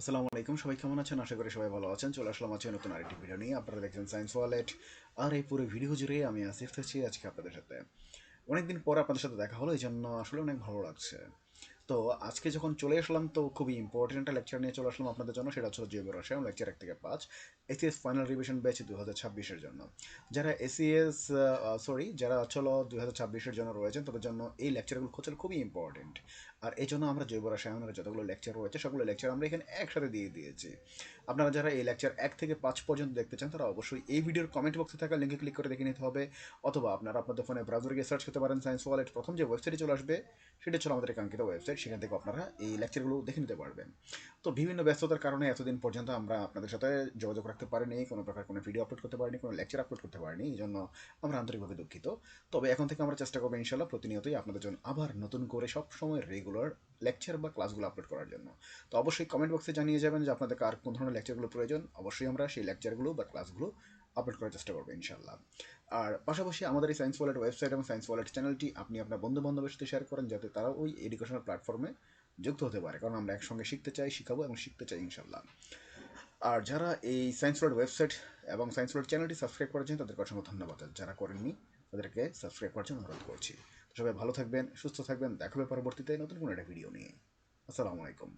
আসসালামু আলাইকুম, সবাই কেমন আছেন? আশা করি সবাই ভালো আছেন। চলে আসলাম আজকে নতুন আরেকটি ভিডিও নিয়ে। আপনারা দেখছেন সায়েন্স ওয়ালেট। আর এই পুরো ভিডিও জুড়ে আমি আসিফ থাকছি আজকে আপনাদের সাথে। অনেকদিন পর আপনাদের সাথে দেখা হলো, এই জন্য আসলে অনেক ভালো লাগছে। তো আজকে যখন চলে আসলাম তো খুবই ইম্পর্টেন্ট একটা লেকচার নিয়ে চলে আসলাম আপনাদের জন্য। সেটা হচ্ছে জৈব রসায়ন লেকচার 1 থেকে 5, এসিএস ফাইনাল রিভিশন ব্যাচ 2026-এর জন্য। যারা এসিএস যারা হচ্ছিল 2026-এর জন্য রয়েছেন তাদের জন্য এই লেকচারগুলো হচ্ছে খুবই ইম্পর্টেন্ট। আর এই জন্য আমরা জৈব রসায়নের যতগুলো লেকচার রয়েছে সবগুলো লেকচার আমরা এখানে একসাথে দিয়ে দিয়েছি। আপনারা যারা এই লেকচার 1 থেকে 5 পর্যন্ত দেখতে চান তারা অবশ্যই এই ভিডিওর কমেন্ট বক্সে থাকা লিঙ্কে ক্লিক করে দেখে নিতে হবে, অথবা আপনারা আপনাদের ফোনে ব্রাউজারে গিয়ে সার্চ করতে পারেন সায়েন্স ওয়ালেট। প্রথম যে ওয়েবসাইটে চলে আসবে সেটা ছিল আমাদের কাঙ্ক্ষিত ওয়েবসাইট, সেখান থেকে আপনারা এই লেকচারগুলো দেখে নিতে পারবেন। তো বিভিন্ন ব্যস্ততার কারণে এতদিন পর্যন্ত আমরা আপনাদের সাথে যোগাযোগ রাখতে পারিনি, কোনো প্রকার কোনো ভিডিও আপলোড করতে পারিনি, কোনো লেকচার আপলোড করতে পারিনি, এই জন্য আমরা আন্তরিকভাবে দুঃখিত। তবে এখন থেকে আমরা চেষ্টা করবো ইনশাল্লাহ প্রতিনিয়তই আপনাদের জন্য আবার নতুন করে সব সময় রেগুলার লেকচার বা ক্লাসগুলো আপলোড করার জন্য। তো অবশ্যই কমেন্ট বক্সে জানিয়ে যাবেন যে আপনাদের আর কোন ধরনের লেকচারগুলো প্রয়োজন। অবশ্যই আমরা সেই লেকচারগুলো বা ক্লাসগুলো আপলোড করার চেষ্টা করবো ইনশাল্লাহ। আর পাশাপাশি আমাদের এই সায়েন্স ওয়ালেট ওয়েবসাইট এবং সায়েন্স ওয়ালেট চ্যানেলটি আপনি আপনার বন্ধু বান্ধবের সাথে শেয়ার করেন, যাতে তারাও ওই এডুকেশনাল প্ল্যাটফর্মে যুক্ত হতে পারে, কারণ আমরা একসঙ্গে শিখতে চাই, শিখাবো এবং শিখতে চাই ইনশাল্লাহ। আর যারা এই সায়েন্স ওয়ার্ল্ড ওয়েবসাইট এবং সায়েন্স ওয়ার্ল্ড চ্যানেলটি সাবস্ক্রাইব করেছেন তাদেরকে অসংখ্য ধন্যবাদ। আর যারা করেননি তাদেরকে সাবস্ক্রাইব করার জন্য অনুরোধ করছি। তো সবাই ভালো থাকবেন, সুস্থ থাকবেন, দেখাবে পরবর্তীতে নতুন কোনো একটা ভিডিও নিয়ে। আসসালামু আলাইকুম।